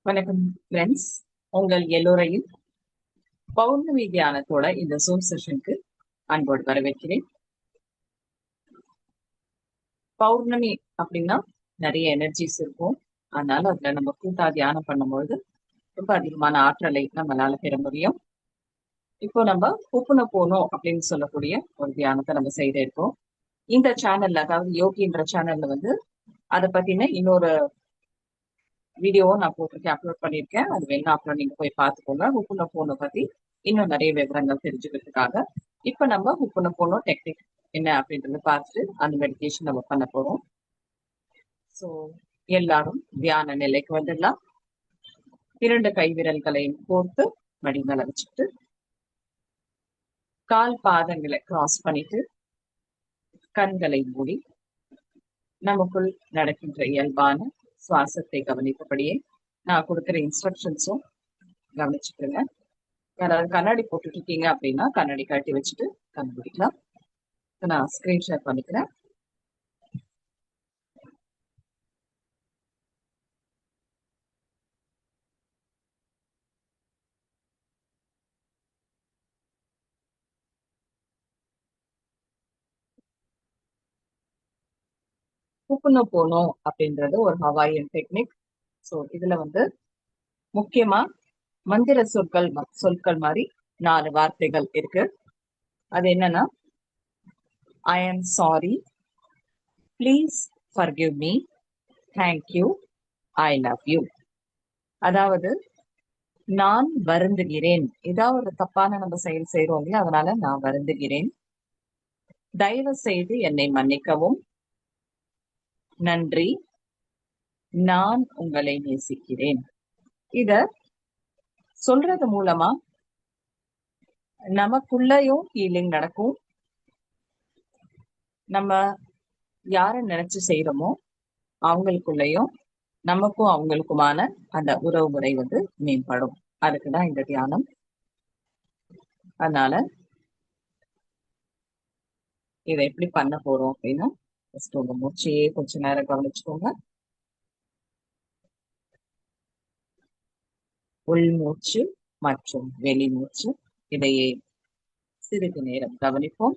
வணக்கம் ஃப்ரெண்ட்ஸ். உங்கள் எல்லோரையும் பௌர்ணமி தியானத்தோட இந்த ஜூம் செஷனுக்கு அன்போடு வரவேற்கிறேன். பௌர்ணமி அப்படின்னா நிறைய எனர்ஜிஸ் இருக்கும். அதனால அதுல நம்ம கூட்டா தியானம் பண்ணும்பொழுது ரொம்ப அதிகமான ஆற்றலை நம்மளால பெற முடியும். இப்போ நம்ம ஒப்புன போனோம் அப்படின்னு சொல்லக்கூடிய ஒரு தியானத்தை நம்ம செய்த இருக்கோம். இந்த சேனல்ல, அதாவது யோகின்ற சேனல்ல அதை பத்தின இன்னொரு வீடியோவும் நான் போட்டிருக்கேன், அப்லோட் பண்ணியிருக்கேன். அது வேணா அப்புறம் நீங்க போய் பார்த்துக்கோங்க. ஹுப்புன போனை பத்தி இன்னும் நிறைய விவரங்கள் தெரிஞ்சுக்கிறதுக்காக இப்ப நம்ம ஹுப்புன போனோம் டெக்னிக் என்ன அப்படின்றத பார்த்துட்டு அந்த மெடிடேஷன் நம்ம பண்ண போறோம். ஸோ எல்லாரும் தியான நிலைக்கு வந்துடலாம். 2 கை விரல்களையும் கோர்த்து மடி மேல வச்சுட்டு கால் பாதங்களை கிராஸ் பண்ணிட்டு கண்களை மூடி நமக்குள் நடக்கின்ற இயல்பான சுவாசத்தை கவனித்தபடியே நான் கொடுக்குற இன்ஸ்ட்ரக்ஷன்ஸும் கவனிச்சுக்கிறேங்க. யாராவது கண்ணாடி போட்டுட்டு இருக்கீங்க அப்படின்னா கண்ணாடி கட்டி வச்சுட்டு கண்டுபிடிக்கலாம். நான் ஸ்கிரீன் ஷேர் பண்ணிக்கிறேன். ஹுப்புனோ போனோ அப்படின்றது ஒரு ஹவாயன் டெக்னிக். ஸோ இதுல முக்கியமா மந்திர சொற்கள் மாதிரி 4 வார்த்தைகள் இருக்கு. அது என்னன்னா, I am sorry, please forgive me, thank you, I love you. அதாவது நான் வருந்துகிறேன், ஏதாவது ஒரு தப்பான நம்ம செயல் செய்யறோம் இல்லையா, அதனால நான் வருந்துகிறேன், தயவு செய்து என்னை மன்னிக்கவும், நன்றி, நான் உங்களை நேசிக்கிறேன். இத சொல்றது மூலமா நமக்குள்ளயும் ஹீலிங் நடக்கும். நம்ம யார நினைச்சு செய்யறோமோ அவங்களுக்குள்ளயும் நமக்கும் அவங்களுக்குமான அந்த உறவு முறை மேம்படும். அதுக்குதான் இந்த தியானம். அதனால இதை எப்படி பண்ண போறோம் அப்படின்னா, உங்க மூச்சையே கொஞ்ச நேரம் கவனிச்சுக்கோங்க. உள்மூச்சு மற்றும் வெளிமூச்சு இதையே சிறிது நேரம் கவனிப்போம்.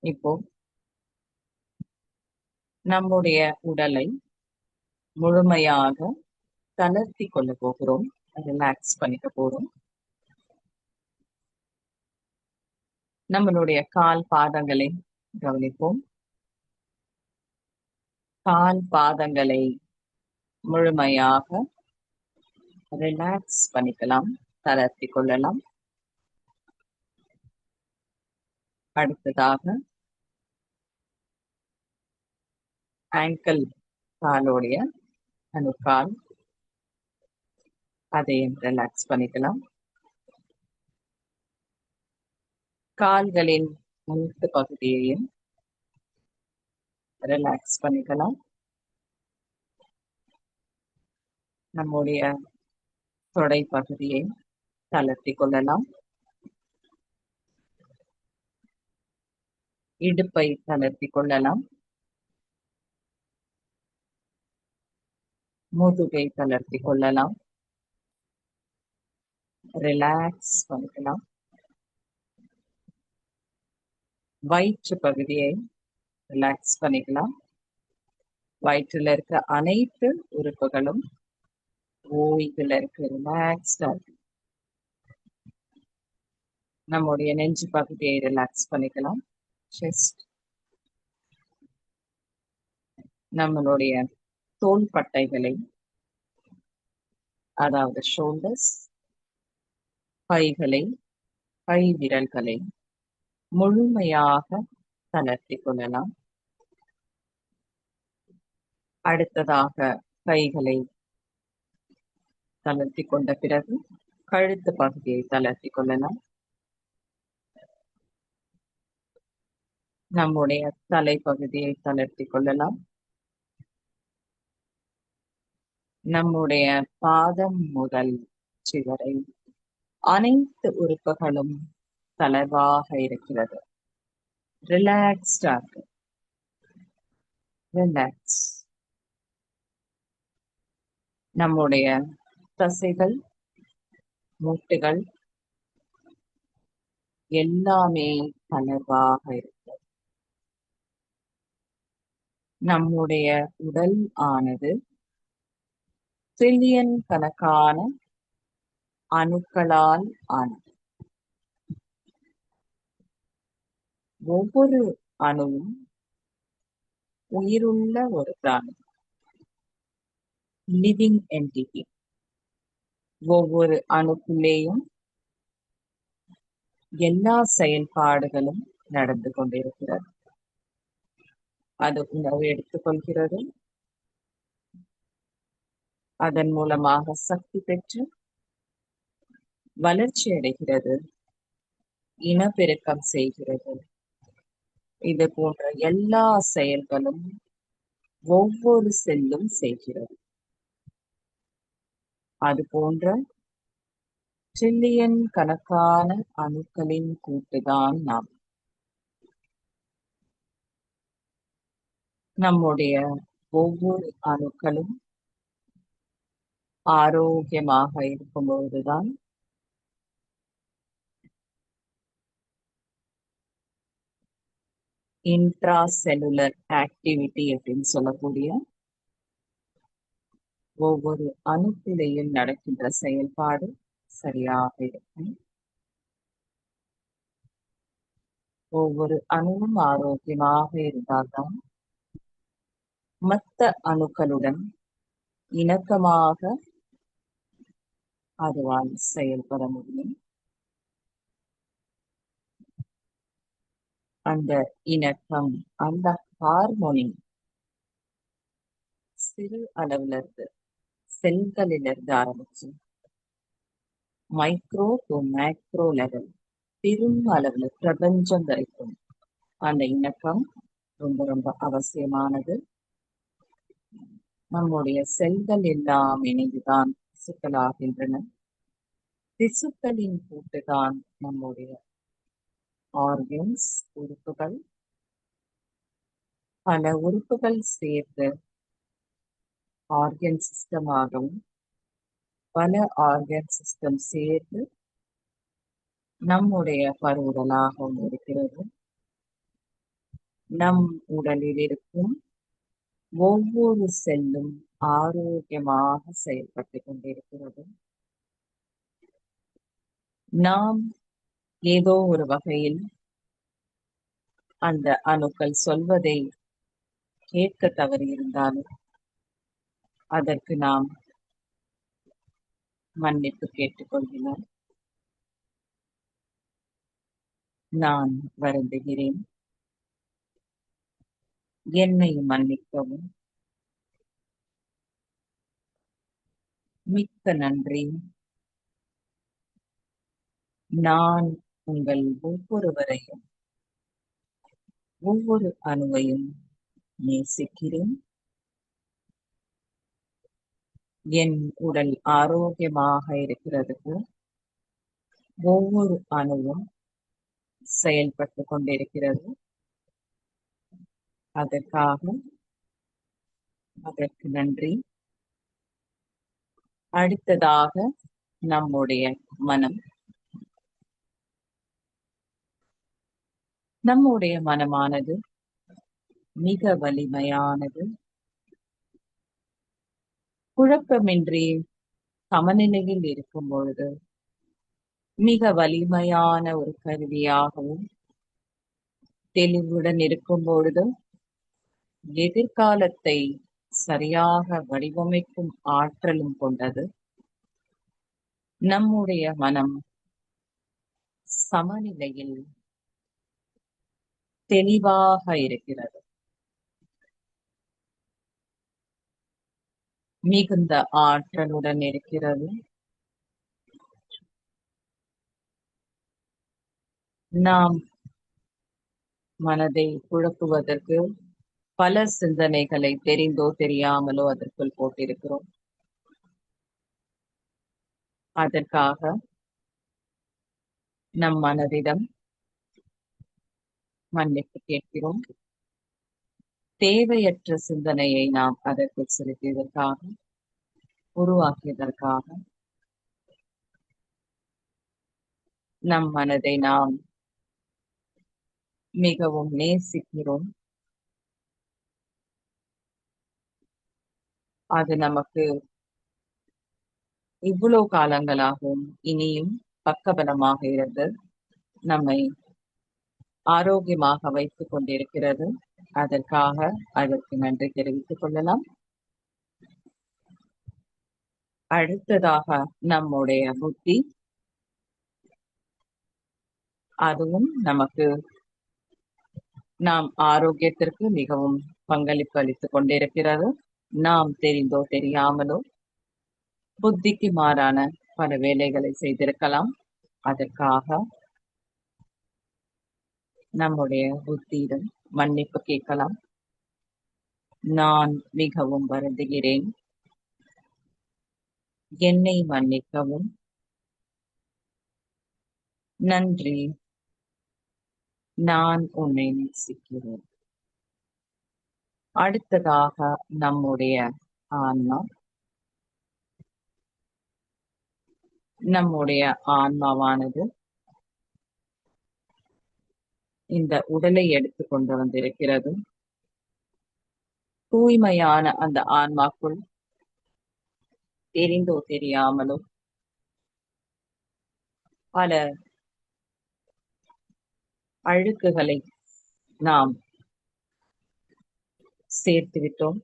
இப்போ நம்முடைய உடலை முழுமையாக தளர்த்தி கொள்ள போகிறோம், ரிலாக்ஸ் பண்ணிக்க போறோம். நம்மளுடைய கால் பாதங்களை கவனிப்போம். கால் பாதங்களை முழுமையாக ரிலாக்ஸ் பண்ணிக்கலாம், தளர்த்தி கொள்ளலாம். அடுத்ததாக ஆங்கிள், காலோடைய அணுக்கால், அதையும் ரிலாக்ஸ் பண்ணிக்கலாம். கால்களின் மூட்டு பகுதியையும் ரிலாக்ஸ் பண்ணிக்கலாம். நம்முடைய தொடை பகுதியை தளர்த்தி கொள்ளலாம். இடுப்பை தளர்த்தி கொள்ளலாம். முதுகை தளர்த்தி கொள்ளலாம், ரிலாக்ஸ் பண்ணிக்கலாம். வயிற்று பகுதியை ரிலாக்ஸ் பண்ணிக்கலாம். வயிற்றுல இருக்க அனைத்து உறுப்புகளும் ஓய்வுல இருக்கு, ரிலாக்ஸ்டா இருக்கு. நம்முடைய நெஞ்சு பகுதியை ரிலாக்ஸ் பண்ணிக்கலாம். செஸ்ட், நம்மளுடைய தோள் பட்டைகளை, அதாவது ஷோல்டர்ஸ், கைகளை, கை விரல்களை முழுமையாக தளர்த்தி கொள்ளலாம். அடுத்ததாக கைகளை தளர்த்தி கொண்ட பிறகு கழுத்து பகுதியை தளர்த்தி கொள்ளலாம். நம்முடைய தலைப்பகுதியை தளர்த்தி கொள்ளலாம். நம்முடைய பாதம் முதல் சிவரை அனைத்து உறுப்புகளும் தளர்வாக இருக்கிறது. ரிலாக்ஸ்டா இருக்கு. ரிலாக்ஸ். நம்முடைய தசைகள், மூட்டுகள் எல்லாமே தளர்வாக இருக்கு. நம்முடைய உடல் ஆனது ட்ரில்லியன் கணக்கான அணுக்களால் ஆனது. ஒவ்வொரு அணுவும் உயிருள்ள ஒரு பிராணி, லிவிங் என்டிட்டி. ஒவ்வொரு அணுக்குள்ளேயும் எல்லா செயல்பாடுகளும் நடந்து கொண்டிருக்கிறது. அது உணவு எடுத்துக்கொள்கிறது, அதன் மூலமாக சக்தி பெற்று வளர்ச்சி அடைகிறது, இனப்பெருக்கம் செய்கிறது. இது போன்ற எல்லா செயல்களும் ஒவ்வொரு செல்லும் செய்கிறது. அது போன்ற ட்ரில்லியன் கணக்கான அணுக்களின் கூட்டுதான் நாம். நம்முடைய ஒவ்வொரு அணுக்களும் ஆரோக்கியமாக இருக்கும்போதுதான் இன்ட்ரா செல்லுலர் ஆக்டிவிட்டி அப்படின்னு சொல்லக்கூடிய ஒவ்வொரு அணுக்குள்ளேயும் நடக்கின்ற செயல்பாடு சரியாக இருக்கும். ஒவ்வொரு அணுவும் ஆரோக்கியமாக இருந்தால்தான் மற்ற அணுக்களுடன் இணக்கமாக அதுவால் செயல்பட முடியும். அந்த இணக்கம், அந்த ஹார்மோனி சிறு அளவுல இருந்து, செல்களிலிருந்து ஆரம்பிச்சு மைக்ரோ டு மேக்ரோ லெவல், பெரும் அளவுல பிரபஞ்சம் வரைக்கும் அந்த இணக்கம் ரொம்ப ரொம்ப அவசியமானது. நம்முடைய செல்கள் எல்லாம் இணைந்துதான் திசுக்களாகின்றன. திசுக்களின் கூட்டுதான் நம்முடைய ஆர்கன்ஸ், உறுப்புகள். பல உறுப்புகள் சேர்ந்து ஆர்கன் சிஸ்டம் ஆகவும், பல ஆர்கன் சிஸ்டம் சேர்ந்து நம்முடைய பருவுடலாகவும் இருக்கிறது. நம் உடலில் இருக்கும் ஒவ்வொரு செல்லும் ஆரோக்கியமாக செயல்பட்டு கொண்டிருக்கிறது. நாம் ஏதோ ஒரு வகையில் அந்த அணுக்கள் சொல்வதை கேட்க தவறியிருந்தாலும் அதற்கு நாம் மன்னிப்பு கேட்டுக்கொள்கிறோம். நான் வருந்துகிறேன், என்னை மன்னிக்கவும். மிக்க நன்றி. நான் உங்கள் ஒவ்வொருவரையும், ஒவ்வொரு அணுவையும் நேசிக்கிறேன். என் உடல் ஆரோக்கியமாக இருக்கிறதுக்கு ஒவ்வொரு அணுவும் செயல்பட்டு கொண்டிருக்கிறது. அதற்கு நன்றி. அடுத்ததாக நம்முடைய மனம். நம்முடைய மனமானது மிக வலிமையானது. குழப்பமின்றி சமநிலையில் இருக்கும் பொழுது மிக வலிமையான ஒரு கருவியாகவும், தெளிவுடன் இருக்கும் பொழுது எதிர்காலத்தை சரியாக வடிவமைக்கும் ஆற்றலும் கொண்டது. நம்முடைய மனம் சமநிலையில் தெளிவாக இருக்கிறது. மிகுந்த ஆற்றலுடன் இருக்கிறது. நாம் மனதை குழப்புவதற்கு பல சிந்தனைகளை தெரிந்தோ தெரியாமலோ அதற்குள் போட்டிருக்கிறோம். அதற்காக நம் மனதிடம் மன்னிப்பு கேட்கிறோம். தேவையற்ற சிந்தனையை நாம் அதற்கு செலுத்தியதற்காக, உருவாக்கியதற்காக நம் மனதை நாம் மிகவும் நேசிக்கிறோம். அது நமக்கு இவ்வளவு காலங்களாகவும் இனியும் பக்கபலமாக இருந்து நம்மை ஆரோக்கியமாக வைத்துக் கொண்டிருக்கிறது. அதற்காக அதற்கு நன்றி தெரிவித்துக் கொள்ளலாம். அடுத்ததாக நம்முடைய புத்தி, அதுவும் நமக்கு நாம் ஆரோக்கியத்திற்கு மிகவும் பங்களிப்பு அளித்துக் கொண்டிருக்கிறது. நாம் தெரிந்தோ தெரியாமலோ புத்திக்கு மாறான பல வேலைகளை செய்திருக்கலாம். அதற்காக நம்முடைய புத்தியிடம் மன்னிப்பு கேட்கலாம். நான் மிகவும் வருந்துகிறேன், என்னை மன்னிக்கவும், நன்றி, நான் உன்னை நேசிக்கிறேன். அடுத்ததாக நம்முடைய ஆன்மா, நம்முடைய ஆன்மாவானது இந்த உடலை எடுத்து கொண்டு வந்திருக்கிறது. தூய்மையான அந்த ஆன்மாக்குள் தெரிந்தோ தெரியாமலோ பல அழுக்குகளை நாம் சேர்த்து விட்டோம்.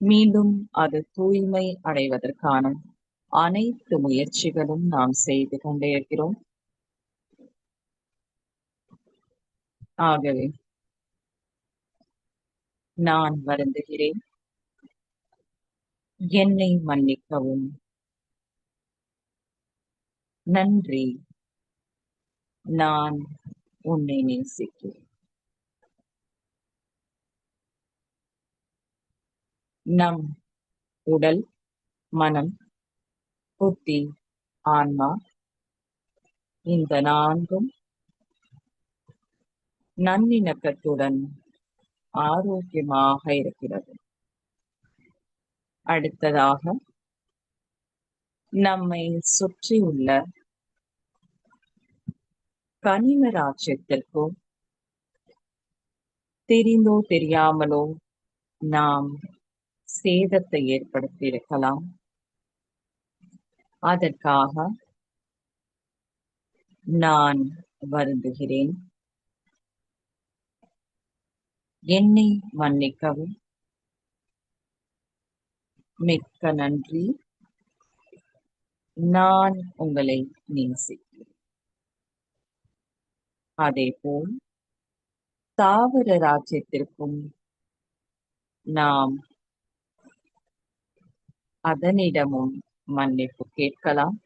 மீண்டும் அது தூய்மை அடைவதற்கான அனைத்து முயற்சிகளும் நாம் செய்து கொண்டே இருக்கிறோம். ஆகவே நான் வருந்துகிறேன், என்னை மன்னிக்கவும், நன்றி, நான் உன்னை நேசிக்கிறேன். நம் உடல், மனம், புத்தி, ஆன்மா இந்த நான்கும் நல்லிணக்கத்துடன் ஆரோக்கியமாக இருக்கிறது. அடுத்ததாக நம்மை சுற்றியுள்ள கனிம ராஜ்யத்திற்கோ தெரிந்தோ தெரியாமலோ நாம் சேதத்தை ஏற்படுத்தியிருக்கலாம். அதற்காக நான் வருந்துகிறேன், என்னை மன்னிக்கவும், மிக்க நன்றி, நான் உங்களை நேசிக்கிறேன். அதேபோல் தாவர ராஜ்யத்திற்கும் நாம் அதனிடமும் மன்னிப்பு கேட்கலாம்.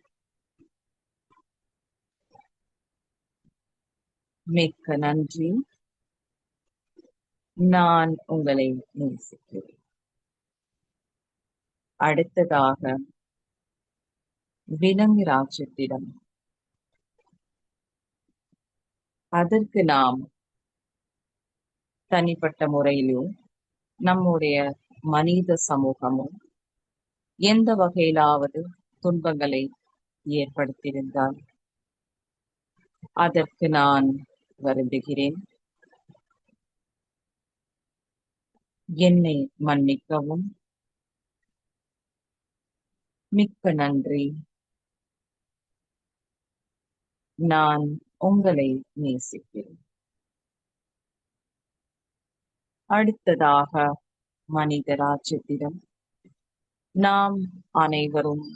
மிக்க நன்றி, நான் உங்களை நேசிக்கிறேன். அடுத்ததாக விலங்கு ராஜ்யத்திடம், அதற்கு நாம் தனிப்பட்ட முறையிலோ நம்முடைய மனித சமூகமும் எந்த வகையிலாவது துன்பங்களை ஏற்படுத்தியிருந்தால் அதற்கு நான் வருந்துகிறேன், என்னை மன்னிக்கவும், மிக்க நன்றி, நான் உங்களை நேசிக்கிறேன். அடுத்ததாக மனித ராஜ்யத்திடம், நாம் அனைவரும்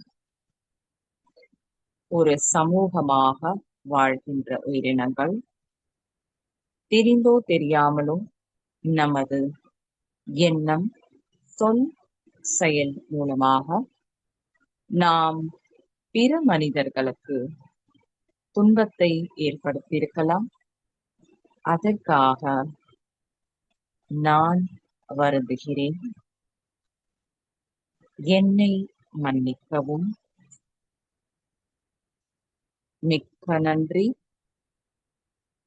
ஒரு சமூகமாக வாழ்கின்ற உயிரினங்கள். தெரிந்தோ தெரியாமலோ நமது எண்ணம், சொல், செயல் மூலமாக நாம் பிற மனிதர்களுக்கு துன்பத்தை ஏற்படுத்தியிருக்கலாம். அதற்காக நான் வருந்துகிறேன், என்னை மன்னிக்கவும், மிக்க நன்றி,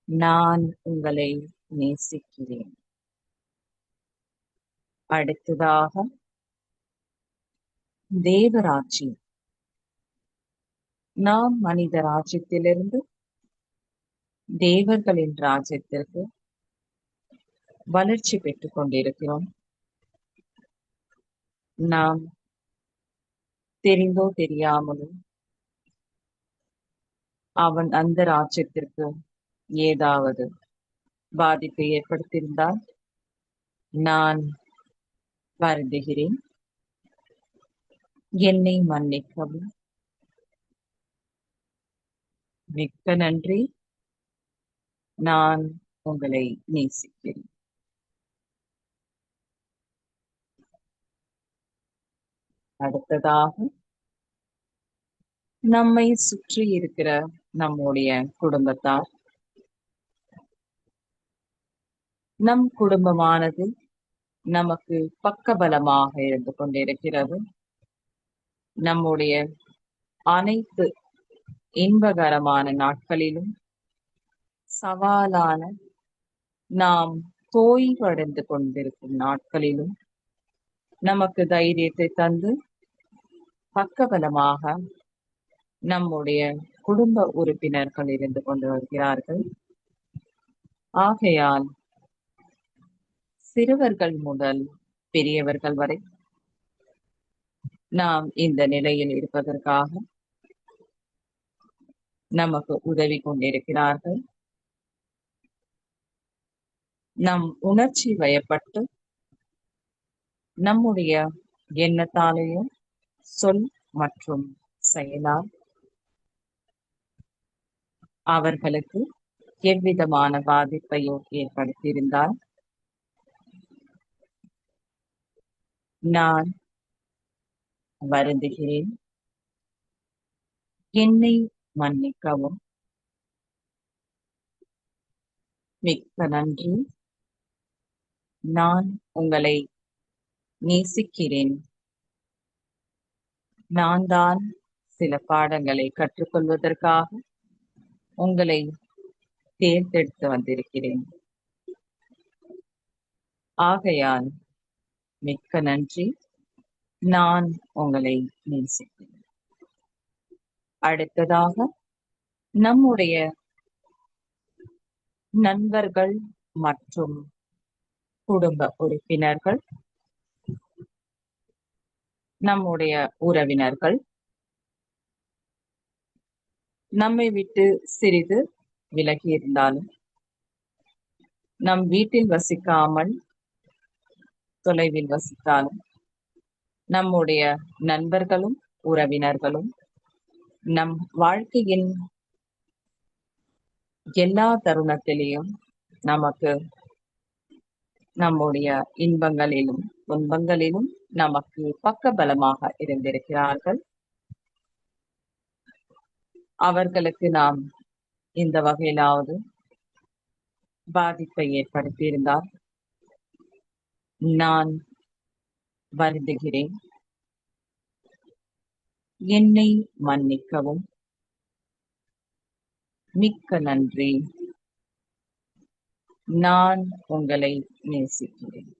நான் உங்களை நேசிக்கிறேன். அடுத்ததாக தேவராட்சியம். நாம் மனித ராஜ்யத்திலிருந்து தேவர்களின் ராஜ்யத்திற்கு வளர்ச்சி பெற்றுக் கொண்டிருக்கிறோம். நாம் தெரிந்தோ தெரியாமலோ அவன் அந்த ராஜ்யத்திற்கு ஏதாவது பாதிப்பை ஏற்படுத்தியிருந்தால் நான் வருந்துகிறேன். என்னை மன்னிக்கவும். மிக்க நன்றி. நான் உங்களை நேசிக்கிறேன். அடுத்ததாக நம்மை சுற்றி இருக்கிற நம்முடைய குடும்பத்தார். நம் குடும்பமானது நமக்கு பக்கபலமாக இருந்து கொண்டிருக்கிறது. நம்முடைய அனைத்து இன்பகரமான நாட்களிலும் சவாலான நாம் தோய்வடைந்து கொண்டிருக்கும் நாட்களிலும் நமக்கு தைரியத்தை தந்து பக்கபலமாக நம்முடைய குடும்ப உறுப்பினர்கள் இருந்து கொண்டு வருகிறார்கள். ஆகையால் சிறுவர்கள் முதல் பெரியவர்கள் வரை நாம் இந்த நிலையில் இருப்பதற்காக நமக்கு உதவி கொண்டிருக்கிறார்கள். நம் உணர்ச்சி வயப்பட்டு நம்முடைய எண்ணத்தாலேயும் சொல் மற்றும் செயலால் அவர்களுக்கு எவ்விதமான பாதிப்பையோ ஏற்படுத்தியிருந்தால் நான் வருந்துகிறேன். என்னை மன்னிக்கவும். மிக்க நன்றி. நான் உங்களை நேசிக்கிறேன். நான் தான் சில பாடங்களை கற்றுக்கொள்வதற்காக உங்களை தேர்ந்தெடுத்து வந்திருக்கிறேன். ஆகையால் மிக்க நன்றி. நான் உங்களை நேசிக்கிறேன். அடுத்ததாக நம்முடைய நண்பர்கள் மற்றும் குடும்ப உறுப்பினர்கள், நம்முடைய உறவினர்கள் நம்மை விட்டு சிறிது விலகி இருந்தாலும் நம் வீட்டில் வசிக்காமல் தொலைவில் வசித்தாலும் நம்முடைய நண்பர்களும் உறவினர்களும் நம் வாழ்க்கையின் எல்லா தருணத்திலேயும் நமக்கு நம்முடைய இன்பங்களிலும் துன்பங்களிலும் நமக்கு பக்கபலமாக இருந்திருக்கிறார்கள். அவர்களுக்கு நாம் இந்த வகையிலாவது பாதிப்பை ஏற்படுத்தியிருந்தால் நான் வருந்துகிறேன். என்னை மன்னிக்கவும். மிக்க நன்றி. நான் உங்களை நேசிக்கிறேன்.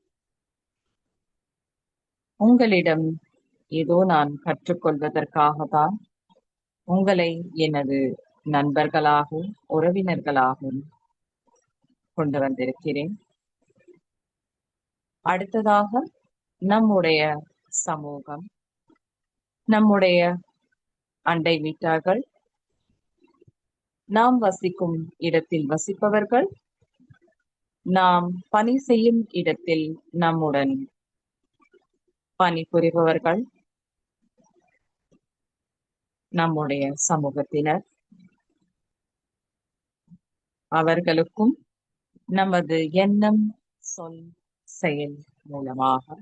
உங்களிடம் ஏதோ நான் கற்றுக்கொள்வதற்காக தான் உங்களை எனது நண்பர்களாகவும் உறவினர்களாகவும் கொண்டு வந்திருக்கிறேன். அடுத்ததாக நம்முடைய சமூகம், நம்முடைய அண்டை வீட்டார்கள், நாம் வசிக்கும் இடத்தில் வசிப்பவர்கள், நாம் பணி செய்யும் இடத்தில் நம்முடன் பணிபுரிபவர்கள், நம்முடைய சமூகத்தினர், அவர்களுக்கும் நமது எண்ணம், சொல், செயல் மூலமாக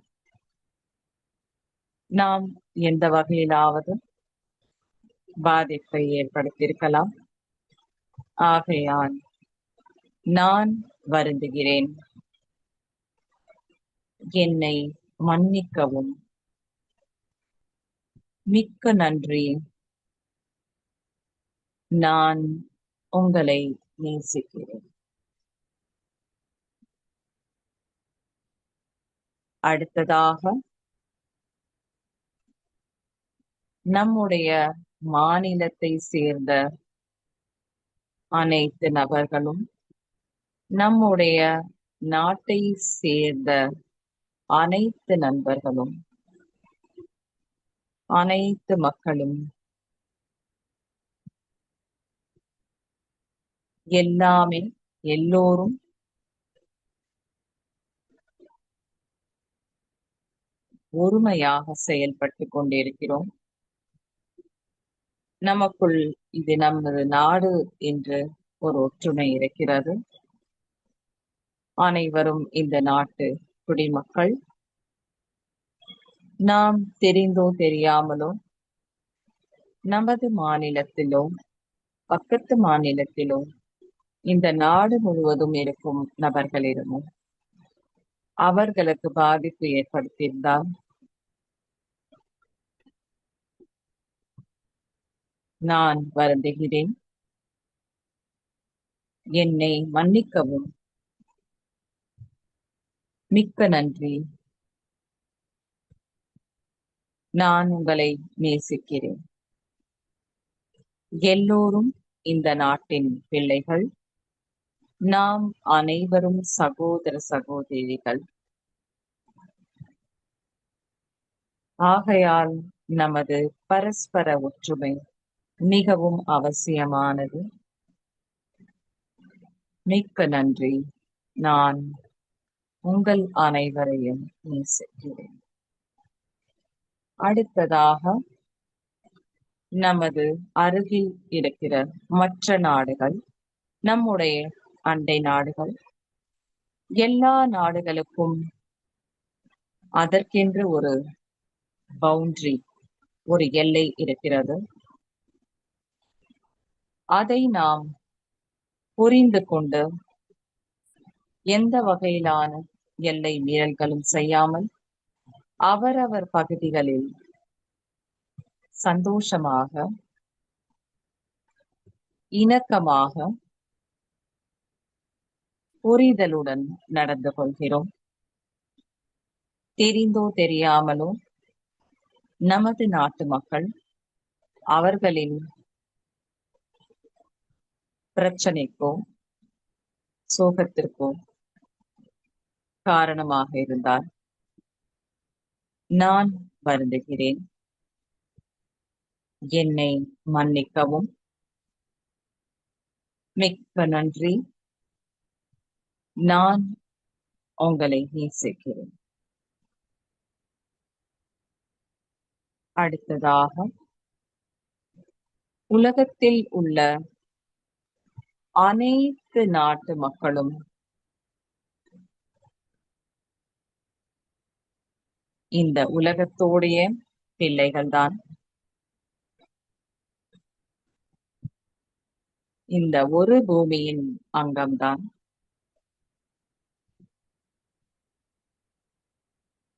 நாம் எந்த வகையிலாவது பாதிப்பை ஏற்படுத்தியிருக்கலாம். ஆகையால் நான் வருந்துகிறேன். என்னை மன்னிக்கவும். மிக்க நன்றி. நான் உங்களை நேசிக்கிறேன். அடுத்ததாக நம்முடைய மாநிலத்தை சேர்ந்த அனைத்து நபர்களும், நம்முடைய நாட்டை சேர்ந்த அனைத்து நண்பர்களும், அனைத்து மக்களும் எல்லாமே எல்லோரும் ஒருமையாக செயல்பட்டு கொண்டிருக்கிறோம். நமக்குள் இது நமது நாடு என்று ஒரு ஒற்றுமை இருக்கிறது. அனைவரும் இந்த நாட்டு குடிமக்கள். நாம் தெரிந்தோ தெரியாமலோ நமது மாநிலத்திலோ பக்கத்து மாநிலத்திலோ இந்த நாடு முழுவதும் இருக்கும் நபர்களிடமும் அவர்களுக்கு பாதிப்பு ஏற்படுத்தியிருந்தால் நான் வருந்துகிறேன். என்னை மன்னிக்கவும். மிக்க நன்றி. நான் உங்களை நேசிக்கிறேன். எல்லோரும் இந்த நாட்டின் பிள்ளைகள். நாம் அனைவரும் சகோதர சகோதரிகள். ஆகையால் நமது பரஸ்பர ஒற்றுமை மிகவும் அவசியமானது. மிக்க நன்றி. நான் உங்கள் அனைவரையும் நேசிக்கிறேன். அடுத்ததாக நமது அருகில் இருக்கிற மற்ற நாடுகள், நம்முடைய அண்டை நாடுகள், எல்லா நாடுகளுக்கும் அதற்கென்று ஒரு பவுண்டரி, ஒரு எல்லை இருக்கிறது. அதை நாம் புரிந்து கொண்டு எந்த வகையிலான எல்லை மீறல்களும் செய்யாமல் அவரவர் பகுதிகளில் சந்தோஷமாக, இணக்கமாக, புரிதலுடன் நடந்து கொள்கிறோம். தெரிந்தோ தெரியாமலோ நமது நாட்டு மக்கள் அவர்களின் பிரச்சனைக்கோ சோகத்திற்கோ காரணமாக இருந்தால் நான் வருந்துகிறேன். என்னை மன்னிக்கவும். மிக்க நன்றி. நான் உங்களை நேசிக்கிறேன். அடுத்ததாக உலகத்தில் உள்ள அனைத்து நாட்டு மக்களும் இந்த உலகத்தோடைய பிள்ளைகள்தான். இந்த ஒரு பூமியின் அங்கம்தான்.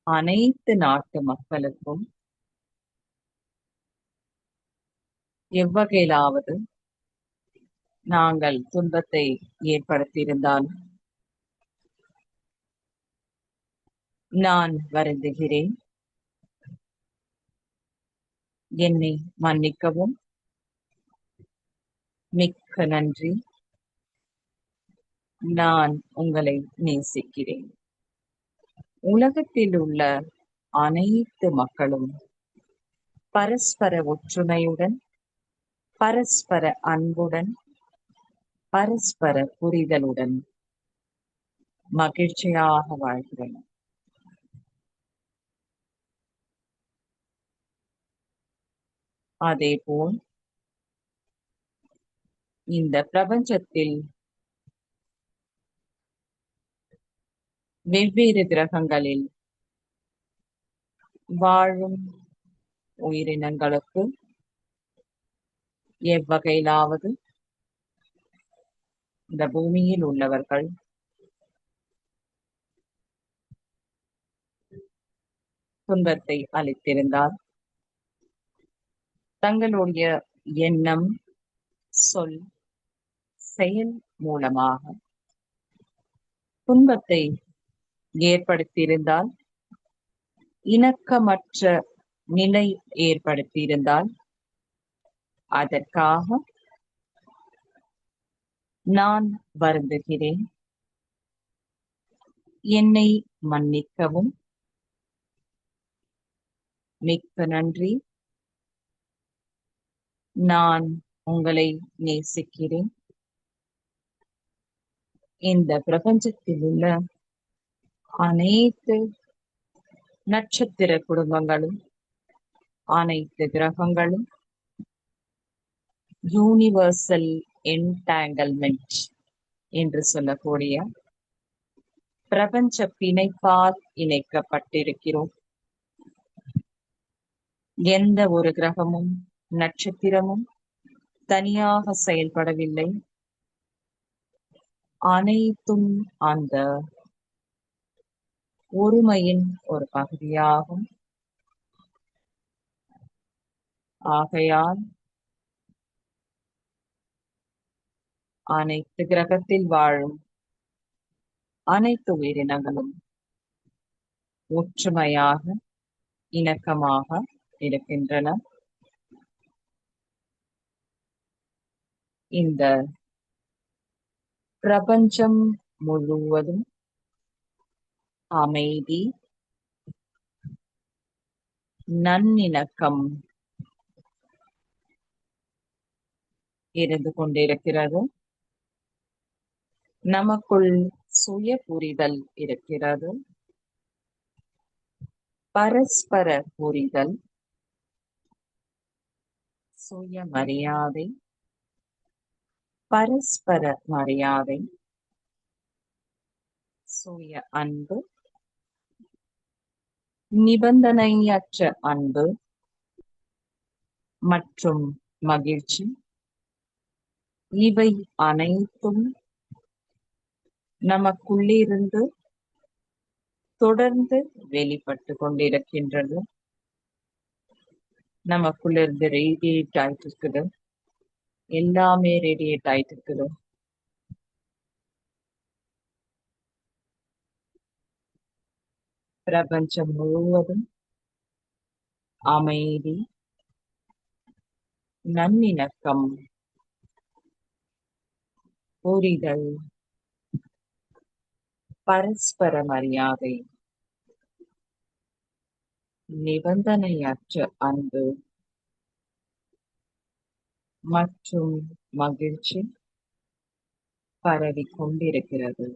அனைத்து நாட்டு மக்களுக்கும் எவ்வகையிலாவது நாங்கள் துன்பத்தை ஏற்படுத்தியிருந்தால் நான் வருந்துகிறேன். என்னை மன்னிக்கவும். மிக்க நன்றி. நான் உங்களை நேசிக்கிறேன். உலகத்தில் உள்ள அனைத்து மக்களும் பரஸ்பர ஒற்றுமையுடன், பரஸ்பர அன்புடன், பரஸ்பர புரிதலுடன் மகிழ்ச்சியாக வாழ்கிறனர். அதேபோல் இந்த பிரபஞ்சத்தில் வெவ்வேறு கிரகங்களில் வாழும் உயிரினங்களுக்கு எவ்வகையிலாவது இந்த பூமியில் உள்ளவர்கள் துன்பத்தை அளித்திருந்தால் தங்களுடைய எண்ணம், சொல், செயல் மூலமாக துன்பத்தை ஏற்படுத்தியிருந்தால் இணக்கமற்ற நிலை ஏற்படுத்தியிருந்தால் அதற்காக நான் வருந்துகிறேன். என்னை மன்னிக்கவும். மிக்க நன்றி. நான் உங்களை நேசிக்கிறேன். இந்த பிரபஞ்சத்தில் உள்ள அனைத்து நட்சத்திர குடும்பங்களும், அனைத்து கிரகங்களும் யூனிவர்சல் என்டாங்கிள்மெண்ட் என்று சொல்லக்கூடிய பிரபஞ்ச பிணைப்பால் இணைக்கப்பட்டிருக்கிறோம். எந்த ஒரு கிரகமும் நட்சத்திரமும் தனியாக செயல்படவில்லை. அனைத்தும் அந்த ஒருமையின் ஒரு பகுதியாகும். ஆகையால் அனைத்து கிரகத்தில் வாழும் அனைத்து உயிரினங்களும் ஒற்றுமையாக, இணக்கமாக இருக்கின்றன. இந்த பிரபஞ்சம் முழுவதும் அமைதி, நல்லிணக்கம் இருந்து கொண்டிருக்கிறது. நமக்குள் சுய புரிதல் இருக்கிறது. பரஸ்பர புரிதல், சுயமரியாதை, பரஸ்பர மரியாதை, சுய அன்பு, நிபந்தனையற்ற அன்பு மற்றும் மகிழ்ச்சி, இவை அனைத்தும் நமக்குள்ளிருந்து தொடர்ந்து வெளிப்பட்டு கொண்டிருக்கின்றது. நமக்குள்ளிருந்து ரேடியேட் ஆயிட்டு இருக்குது. எல்லாமே ரேடியேட் ஆயிட்டு இருக்குது. பிரபஞ்சம் முழுவதும் அமைதி, நல்லிணக்கம், புரிதல், பரஸ்பர மரியாதை, நிபந்தனையற்ற அன்பு மற்றும் மகிழ்ச்சி பரவிக் கொண்டிருக்கிறது.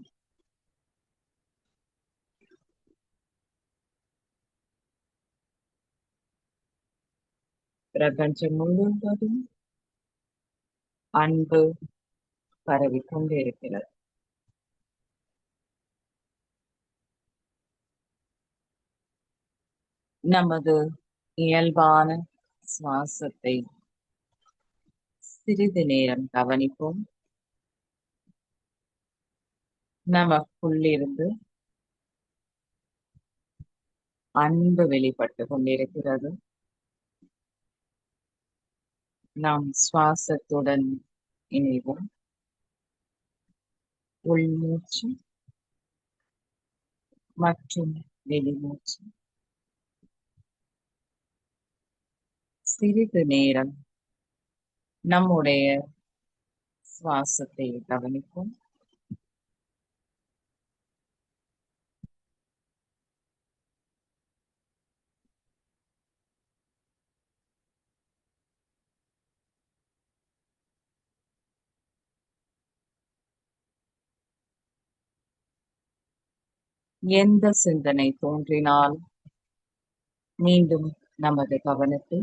பிரபஞ்சம் முழுவதும் அன்பு பரவிக் கொண்டிருக்கிறது. நமது இயல்பான சுவாசத்தை சிறிது நேரம் கவனிப்போம். நமக்குள்ளிருந்து அன்பு வெளிப்பட்டு கொண்டிருக்கிறது. நாம் சுவாசத்துடன் இணைவோம். உள்மூச்சு மற்றும் வெளிமூச்சு. சிறிது நேரம் நம்முடைய சுவாசத்தை கவனிப்போம். எந்த சிந்தனை தோன்றினால் மீண்டும் நமது கவனத்தை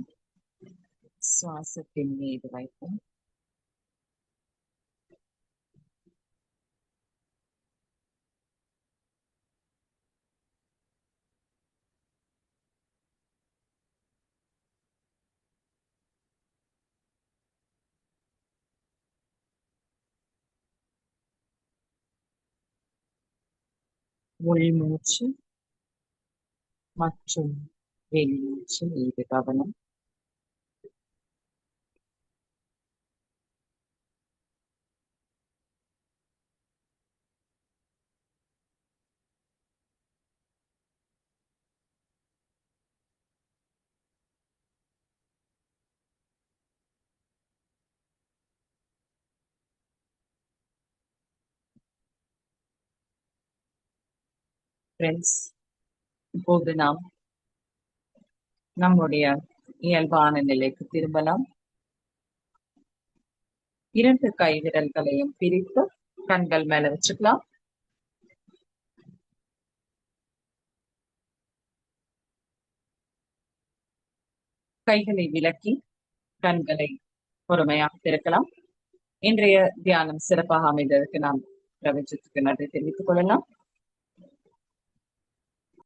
சுவாசத்தின் மீது வைப்போம். உள்மூச்சு மற்றும் வெளிமூச்சு மீது கவனம். ஃப்ரெண்ட்ஸ், இப்போது நாம் நம்முடைய இயல்பான நிலைக்கு திரும்பலாம். 2 கை விரல்களையும் பிரித்து கண்கள் மேல வச்சுக்கலாம். கைகளை விலக்கி கண்களை பொறுமையாக திறக்கலாம். இன்றைய தியானம் சிறப்பாக அமைந்ததற்கு நாம் பிரபஞ்சத்துக்கு நன்றி தெரிவித்துக் கொள்ளலாம்.